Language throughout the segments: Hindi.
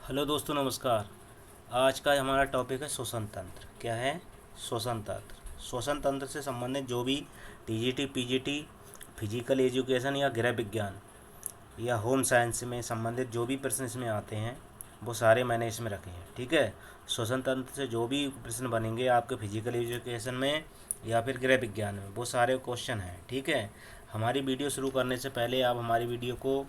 हेलो दोस्तों, नमस्कार। आज का हमारा टॉपिक है श्वसन तंत्र। क्या है? श्वसन तंत्र। श्वसन तंत्र से संबंधित जो भी टीजीटी, पीजीटी, फिजिकल एजुकेशन या गृह विज्ञान या होम साइंस में संबंधित जो भी प्रश्न इसमें आते हैं वो सारे मैंने इसमें रखे हैं। ठीक है। श्वसन तंत्र से जो भी प्रश्न बनेंगे आपके फिजिकल एजुकेशन में या फिर गृह विज्ञान में, वो सारे क्वेश्चन हैं। ठीक है। हमारी वीडियो शुरू करने से पहले आप हमारी वीडियो को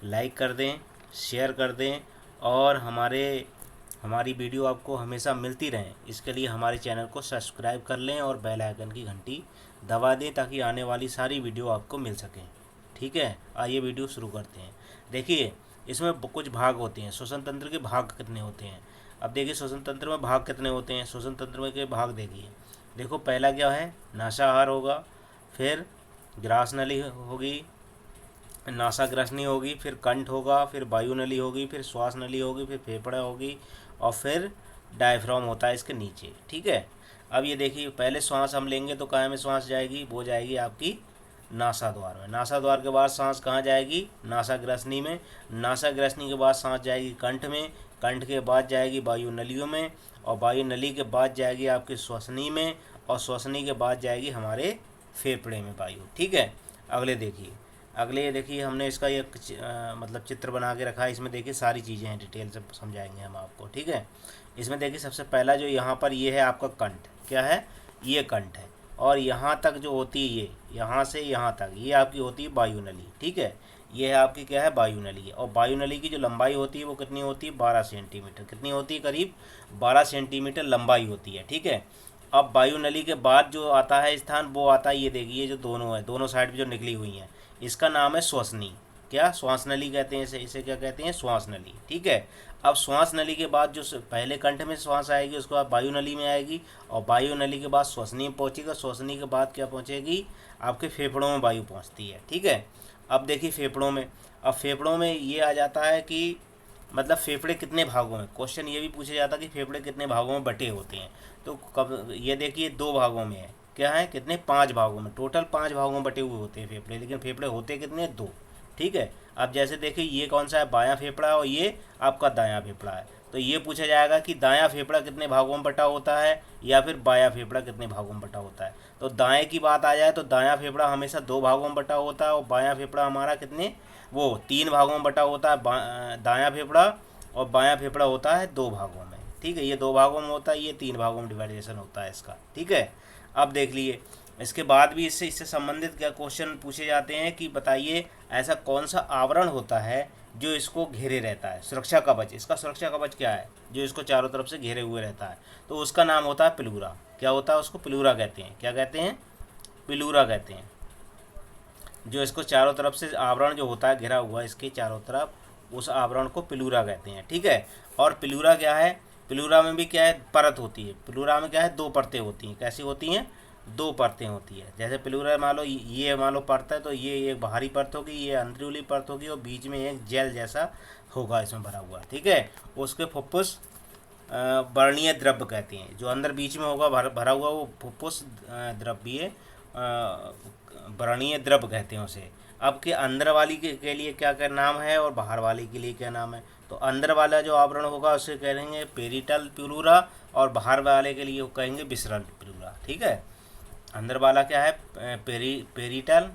लाइक कर दें, शेयर कर दें और हमारी वीडियो आपको हमेशा मिलती रहे, इसके लिए हमारे चैनल को सब्सक्राइब कर लें और बेल आइकन की घंटी दबा दें ताकि आने वाली सारी वीडियो आपको मिल सकें। ठीक है। आइए वीडियो शुरू करते हैं। देखिए, इसमें कुछ भाग होते हैं। श्वसन तंत्र के भाग कितने होते हैं? अब देखिए, श्वसन तंत्र में भाग कितने होते हैं। श्वसन तंत्र में के भाग देखिए। देखो, पहला क्या है? नासाहार होगा, फिर ग्रास नली होगी, नासाग्रसनी होगी, फिर कंठ होगा, फिर वायु नली होगी, फिर श्वास नली होगी, फिर फेफड़ा होगी और फिर डायफ्राम होता है इसके नीचे। ठीक है। अब ये देखिए, पहले श्वास हम लेंगे तो कहाँ में श्वास जाएगी? वो जाएगी आपकी नासाद्वार में। नासाद्वार के बाद सांस कहाँ जाएगी? नासाग्रसनी में। नासाग्रसनी के बाद सांस जाएगी कंठ में। कंठ के बाद जाएगी वायु नलियों में और वायु नली के बाद जाएगी आपकी श्वसनी में और श्वसनी के बाद जाएगी हमारे फेफड़े में वायु। ठीक है। अगले देखिए, अगले देखिए, हमने इसका एक मतलब चित्र बना के रखा है। इसमें देखिए सारी चीज़ें हैं, डिटेल से समझाएंगे हम आपको। ठीक है। इसमें देखिए, सबसे पहला जो यहाँ पर ये है आपका कंठ। क्या है? ये कंठ है और यहाँ तक जो होती है, ये यहाँ से यहाँ तक ये आपकी होती है वायु नली। ठीक है। ये है आपकी क्या है? वायु नली है। और वायु नली की जो लंबाई होती है वो कितनी होती है? 12 सेंटीमीटर। कितनी होती है? करीब 12 सेंटीमीटर लंबाई होती है। ठीक है। अब वायु नली के बाद जो आता है स्थान, वो आता है, ये देखिए, ये जो दोनों है, दोनों साइड जो निकली हुई हैं, इसका नाम है श्वसनी। क्या? श्वास नली कहते हैं इसे क्या कहते हैं? श्वास नली। ठीक है। अब श्वास नली के बाद जो पहले कंठ में श्वास आएगी, उसके बाद वायु नली में आएगी और वायु नली के बाद श्वसनी में पहुंचेगा। श्वसनी के बाद क्या पहुंचेगी? आपके फेफड़ों में वायु पहुंचती है। ठीक है। अब देखिए फेफड़ों में, अब फेफड़ों में ये आ जाता है कि मतलब फेफड़े कितने भागों में, क्वेश्चन ये भी पूछा जाता है कि फेफड़े कितने भागों में बटे होते हैं। तो कब ये देखिए 2 भागों में है। क्या है? कितने? 5 भागों में। टोटल 5 भागों में बटे हुए होते हैं फेफड़े, लेकिन फेफड़े होते कितने? 2। ठीक है। अब जैसे देखिए, ये कौन सा है? बायां फेफड़ा है और ये आपका दायां फेफड़ा है। तो ये पूछा जाएगा कि दायां फेफड़ा कितने भागों में बटा होता है या फिर बायां फेफड़ा कितने भागों में बटा होता है। तो दाएं की बात आ जाए तो दायां फेफड़ा हमेशा 2 भागों में बटा होता है और बायां फेफड़ा हमारा कितने? वो 3 भागों में बटा होता है दायां फेफड़ा, और बायां फेफड़ा होता है 2 भागों में। ठीक है। ये 2 भागों में होता है, ये 3 भागों में डिवाइडेशन होता है इसका। ठीक है। अब देख लिए, इसके बाद भी इससे संबंधित क्या क्वेश्चन पूछे जाते हैं कि बताइए ऐसा कौन सा आवरण होता है जो इसको घेरे रहता है? सुरक्षा कवच। इसका सुरक्षा कवच क्या है? जो इसको चारों तरफ से घेरे हुए रहता है, तो उसका नाम होता है पिलूरा। क्या होता है? उसको पिलूरा कहते हैं। क्या कहते हैं? पिलूरा कहते हैं। जो इसको चारों तरफ से आवरण जो होता है घिरा हुआ इसके चारों तरफ, उस आवरण को पिलूरा कहते हैं। ठीक है। और पिलूरा क्या है? पिलूरा में भी क्या है? परत होती है। पिलूरा में क्या है? 2 परतें होती हैं। कैसी होती हैं? 2 परतें होती है। जैसे पिलूरा मान लो, ये मान लो परत है, तो ये एक बाहरी परत होगी, ये अंदरूनी परत होगी और बीच में एक जेल जैसा होगा इसमें भरा हुआ। ठीक है। उसके फुफ्फुस वर्णीय द्रव्य कहते हैं। जो अंदर बीच में होगा भरा हुआ, वो फुफ्फुस द्रव्य वर्णीय द्रव्य कहते हैं उसे। अब के अंदर वाली के लिए क्या क्या नाम है और बाहर वाली के लिए क्या नाम है? तो अंदर वाला जो आवरण होगा उसे कहेंगे पेरिटल पिलूरा और बाहर वाले के लिए कहेंगे विसरल पिलूरा। ठीक है। अंदर वाला क्या है? पेरिटल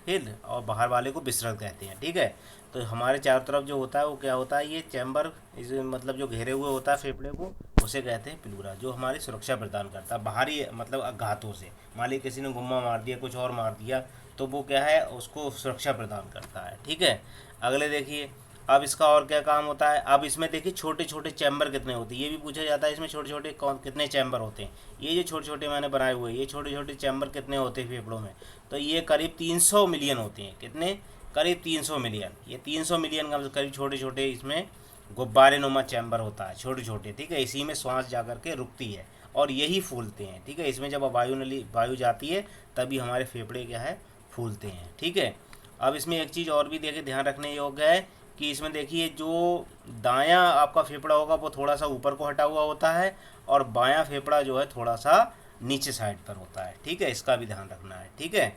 हिल और बाहर वाले को विसरल कहते हैं। ठीक है। तो हमारे चारों तरफ जो होता है वो क्या होता है? ये चैम्बर, इस मतलब जो घेरे हुए होता है फेफड़े को, उसे कहते हैं पिलूरा, जो हमारी सुरक्षा प्रदान करता है बाहरी मतलब आघातों से। मान लीजिए किसी ने गुम्मा मार दिया, कुछ और मार दिया, तो वो क्या है? उसको सुरक्षा प्रदान करता है। ठीक है। अगले देखिए, अब इसका और क्या काम होता है? अब इसमें देखिए छोटे छोटे चैम्बर कितने होते हैं, ये भी पूछा जाता है। इसमें छोटे छोटे कौन कितने चैम्बर होते हैं? ये जो छोटे छोटे मैंने बनाए हुए, ये छोटे छोटे चैम्बर कितने होते हैं फेफड़ों में? तो ये करीब 300 मिलियन होते हैं। कितने? करीब 300 मिलियन। ये 300 मिलियन का मतलब करीब छोटे छोटे इसमें गुब्बारे नुमा चैम्बर होता है, छोटे छोटे। ठीक है। इसी में श्वास जा करके रुकती है और यही फूलते हैं। ठीक है। इसमें जब वायु जाती है तभी हमारे फेफड़े क्या है? फूलते हैं। ठीक है। अब इसमें एक चीज़ और भी देखिए ध्यान रखने योग्य है कि इसमें देखिए जो दायां आपका फेफड़ा होगा वो थोड़ा सा ऊपर को हटा हुआ होता है और बायां फेफड़ा जो है थोड़ा सा नीचे साइड पर होता है। ठीक है। इसका भी ध्यान रखना है। ठीक है।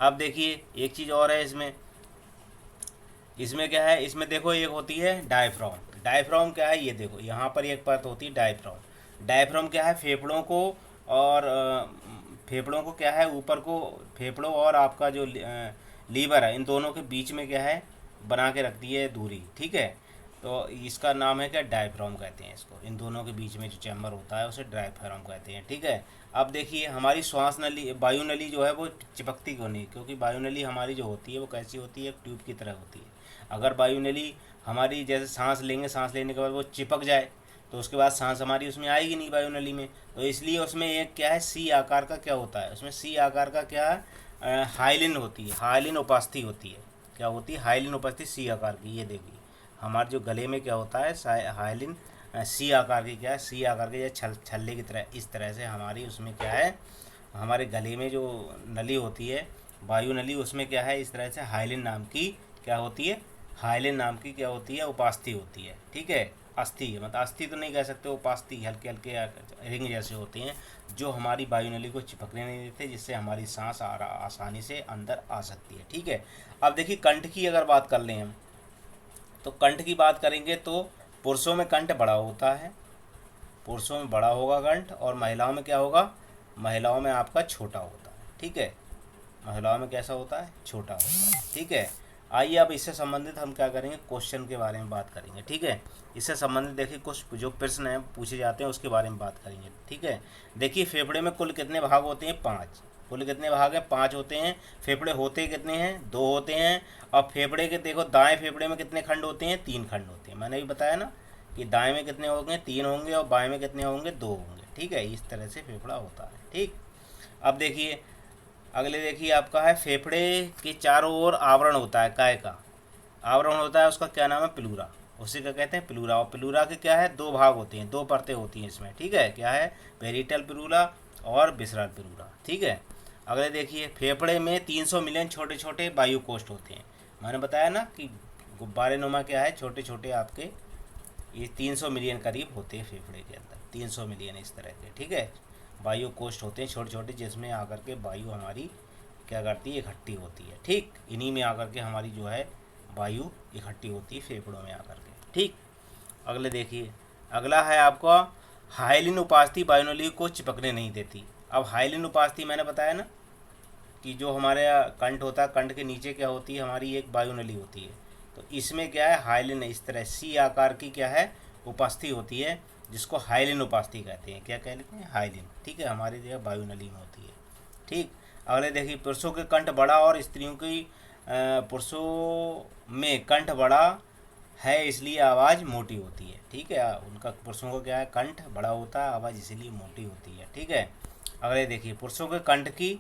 अब देखिए एक चीज़ और है इसमें, इसमें क्या है, इसमें देखो एक होती है डायफ्राम। डायफ्राम क्या है, ये देखो यहाँ पर एक परत होती है डायफ्राम। डायफ्राम क्या है, फेफड़ों को और फेफड़ों को क्या है, ऊपर को फेफड़ों और आपका जो लीवर है, इन दोनों के बीच में क्या है, बना के रखती है दूरी, ठीक है। तो इसका नाम है क्या, डायफ्राम कहते हैं इसको। इन दोनों के बीच में जो चैम्बर होता है उसे डायफ्राम कहते हैं, ठीक है। अब देखिए हमारी श्वास नली, वायु नली जो है वो चिपकती क्यों नहीं, क्योंकि वायु नली हमारी जो होती है वो कैसी होती है, एक ट्यूब की तरह होती है। अगर वायु नली हमारी जैसे सांस लेंगे, सांस लेने के बाद वो चिपक जाए तो उसके बाद सांस हमारी उसमें आएगी नहीं वायु नली में। तो इसलिए उसमें एक क्या है, सी आकार का क्या होता है, उसमें सी आकार का क्या है, हाइलिन होती है, हाइलिन उपास्थि होती है। क्या होती है, हाइलिन उपास्थि सी आकार की। ये देखिए हमारे जो गले में क्या होता है, हाइलिन सी आकार की, क्या है, सी आकार के या छल्ले की तरह, इस तरह से हमारी उसमें क्या है, हमारे गले में जो नली होती है वायु नली, उसमें क्या है, इस तरह से हाइलिन नाम की क्या होती है, हाइलिन नाम की क्या होती है, उपास्थि होती है, ठीक है। अस्थि मतलब अस्थि तो नहीं कह सकते, उपास्थि हल्के हल्के रिंग जैसे होते हैं जो हमारी वायु नली को चिपकने नहीं देते, जिससे हमारी सांस आसानी से अंदर आ सकती है, ठीक है। अब देखिए कंठ की अगर बात कर लें हम, तो कंठ की बात करेंगे तो पुरुषों में कंठ बड़ा होता है, पुरुषों में बड़ा होगा कंठ, और महिलाओं में क्या होगा, महिलाओं में आपका छोटा होता है, ठीक है। महिलाओं में कैसा होता है, छोटा होता है, ठीक है। आइए अब इससे संबंधित हम क्या करेंगे, क्वेश्चन के बारे में बात करेंगे, ठीक है। इससे संबंधित देखिए कुछ जो प्रश्न हैं पूछे जाते हैं उसके बारे में बात करेंगे, ठीक है। देखिए फेफड़े में कुल कितने भाग होते हैं, 5। कुल कितने भाग हैं, 5 होते हैं। फेफड़े होते कितने हैं, 2 होते हैं। और फेफड़े के देखो दाएं फेफड़े में कितने खंड होते हैं, 3 खंड होते हैं। मैंने भी बताया ना कि दाएं में कितने होंगे, 3 होंगे, और बाएं में कितने होंगे, 2 होंगे, ठीक है। इस तरह से फेफड़ा होता है, ठीक। अब देखिए अगले, देखिए आपका है फेफड़े के चारों ओर आवरण होता है, काय का आवरण होता है, उसका क्या नाम है, प्लूरा। उसी का कहते हैं प्लूरा। और प्लूरा के क्या है, 2 भाग होते हैं, 2 परतें होती हैं इसमें, ठीक है। क्या है, पेरिटल प्लूरा और विसरल प्लूरा, ठीक है। अगले देखिए फेफड़े में 300 मिलियन छोटे छोटे वायु कोष्ठ होते हैं। मैंने बताया ना कि गुब्बारे नुमा क्या है, छोटे छोटे आपके ये 300 मिलियन करीब होते हैं फेफड़े के अंदर, 300 मिलियन इस तरह के, ठीक है। वायु कोष्ठ होते हैं छोटे छोटे, जिसमें आकर के वायु हमारी क्या करती है, इकट्ठी होती है, ठीक। इन्हीं में आकर के हमारी जो है वायु इकट्ठी होती है फेफड़ों में आकर के, ठीक। अगले देखिए, अगला है आपका हाइलिन उपास्थि वायुनली को चिपकने नहीं देती। अब हाइलिन उपास्थि मैंने बताया ना कि जो हमारे कंठ होता है, कंठ के नीचे क्या होती है, हमारी एक वायुनली होती है। तो इसमें क्या है, हाइलिन इस तरह सी आकार की क्या है, उपास्थि होती है, जिसको हाइलिन उपास्थि कहते हैं। क्या कहते हैं, हाइलिन, ठीक है। हमारी जो है वायुनली में होती है, ठीक। अगले देखिए पुरुषों के कंठ बड़ा और स्त्रियों की पुरुषों में कंठ बड़ा है इसलिए आवाज़ मोटी होती है, ठीक है। उनका पुरुषों का क्या है, कंठ बड़ा होता है, आवाज़ इसीलिए मोटी होती है, ठीक है। अगले देखिए पुरुषों के कंठ की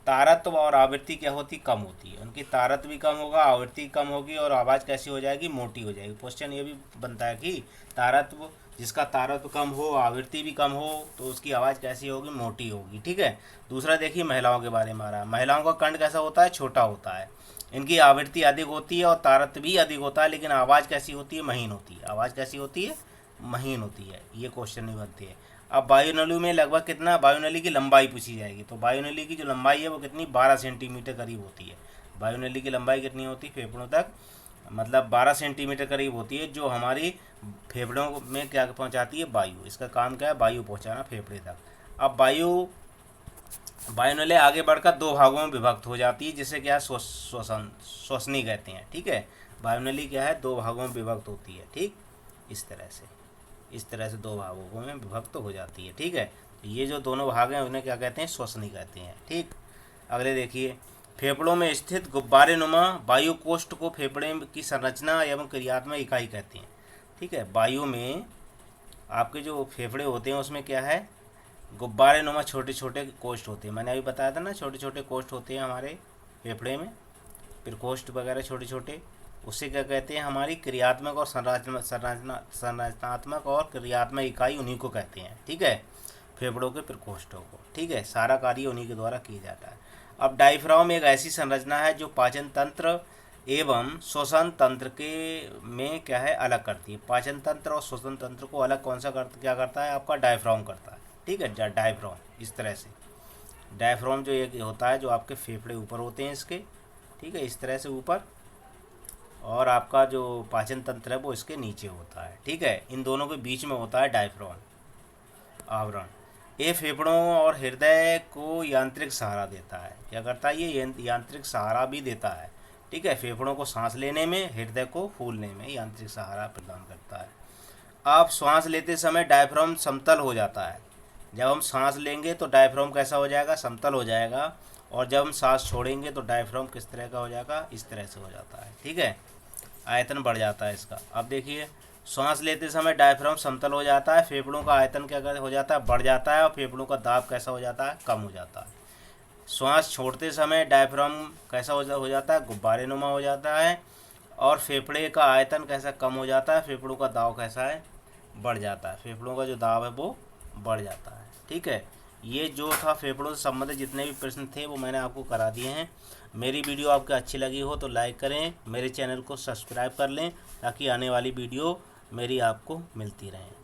तारत्व और आवृत्ति क्या होती, कम होती है। उनकी तारत्व भी कम होगा, आवृत्ति कम होगी, और आवाज़ कैसी हो जाएगी, मोटी हो जाएगी। क्वेश्चन ये भी बनता है कि तारत्व, जिसका तारत्व कम हो, आवृत्ति भी कम हो, तो उसकी आवाज़ कैसी होगी, मोटी होगी, ठीक है। दूसरा देखिए महिलाओं के बारे में आ रहा है। महिलाओं का कंठ कैसा होता है, छोटा होता है। इनकी आवृत्ति अधिक होती है और तारत्व भी अधिक होता है, लेकिन आवाज़ कैसी होती है, महीन होती है। आवाज़ कैसी होती है, महीन होती है। ये क्वेश्चन नहीं बनते हैं। अब वायुनली में लगभग कितना, वायुनली की लंबाई पूछी जाएगी, तो वायुनली की जो लंबाई है वो कितनी, 12 सेंटीमीटर करीब होती है। वायुनली की लंबाई कितनी होती है फेफड़ों तक, मतलब 12 सेंटीमीटर करीब होती है, जो हमारी फेफड़ों में क्या पहुंचाती है, वायु। इसका काम क्या है, वायु पहुंचाना फेफड़े तक। अब वायुनली आगे बढ़कर 2 भागों में विभक्त हो जाती है, जिसे क्या है, श्वसनी कहते हैं, ठीक है। वायुनली क्या है, 2 भागों में विभक्त होती है, ठीक। इस तरह से 2 भागों में विभक्त हो जाती है, ठीक है। ये जो दोनों भाग हैं उन्हें क्या कहते हैं, श्वसनी कहते हैं, ठीक। अगले देखिए फेफड़ों में स्थित गुब्बारे नुमा वायु कोष्ठ को फेफड़े की संरचना एवं क्रियात्मक इकाई कहते हैं, ठीक है। वायु में आपके जो फेफड़े होते हैं उसमें क्या है, गुब्बारे नुमा छोटे छोटे कोष्ठ होते हैं। मैंने अभी बताया था ना, छोटे छोटे कोष्ठ होते हैं हमारे फेफड़े में, फिर कोष्ठ वगैरह छोटे छोटे। उससे क्या कहते हैं, हमारी क्रियात्मक और संरचनात्मक और क्रियात्मक इकाई उन्हीं को कहते हैं, ठीक है, फेफड़ों के प्रकोष्ठों को, ठीक है। सारा कार्य उन्हीं के द्वारा किया जाता है। अब डायफ्राम एक ऐसी संरचना है जो पाचन तंत्र एवं श्वसन तंत्र के में क्या है, अलग करती है। पाचन तंत्र और श्वसन तंत्र को अलग कौन सा क्या करता है, आपका डायफ्राम करता है, ठीक है। डायफ्राम इस तरह से, डायफ्राम जो एक होता है, जो आपके फेफड़े ऊपर होते हैं इसके, ठीक है, इस तरह से ऊपर, और आपका जो पाचन तंत्र है वो इसके नीचे होता है। ठीक है, इन दोनों के बीच में होता है डायफ्राम, आवरण। ये फेफड़ों और हृदय को यांत्रिक सहारा देता है। क्या करता है ये? यांत्रिक सहारा भी देता है। ठीक है, फेफड़ों को सांस लेने में, हृदय को फूलने में यांत्रिक सहारा प्रदान करता है। आप श्वास लेते समय डायफ्राम समतल हो जाता है। जब हम सांस लेंगे तो डायफ्राम कैसा हो जाएगा? समतल हो जाएगा। और जब हम सांस छोड़ेंगे तो डायफ्राम किस तरह का हो जाएगा? इस तरह से हो जाता है। ठीक है, आयतन बढ़ जाता है इसका। अब देखिए, सांस लेते समय डायफ्राम समतल हो जाता है, फेफड़ों का आयतन क्या हो जाता है? बढ़ जाता है। और फेफड़ों का दाब कैसा हो जाता है? कम हो जाता है। श्वास छोड़ते समय डायफ्राम कैसा हो जाता है? गुब्बारे नुमा हो जाता है। और फेफड़े का आयतन कैसा? कम हो जाता है। फेफड़ों का दाब कैसा है? बढ़ जाता है। फेफड़ों का जो दाब है वो बढ़ जाता है। ठीक है, ये जो था फेफड़ों से संबंधित जितने भी प्रश्न थे वो मैंने आपको करा दिए हैं। मेरी वीडियो आपको अच्छी लगी हो तो लाइक करें, मेरे चैनल को सब्सक्राइब कर लें ताकि आने वाली वीडियो मेरी आपको मिलती रहे।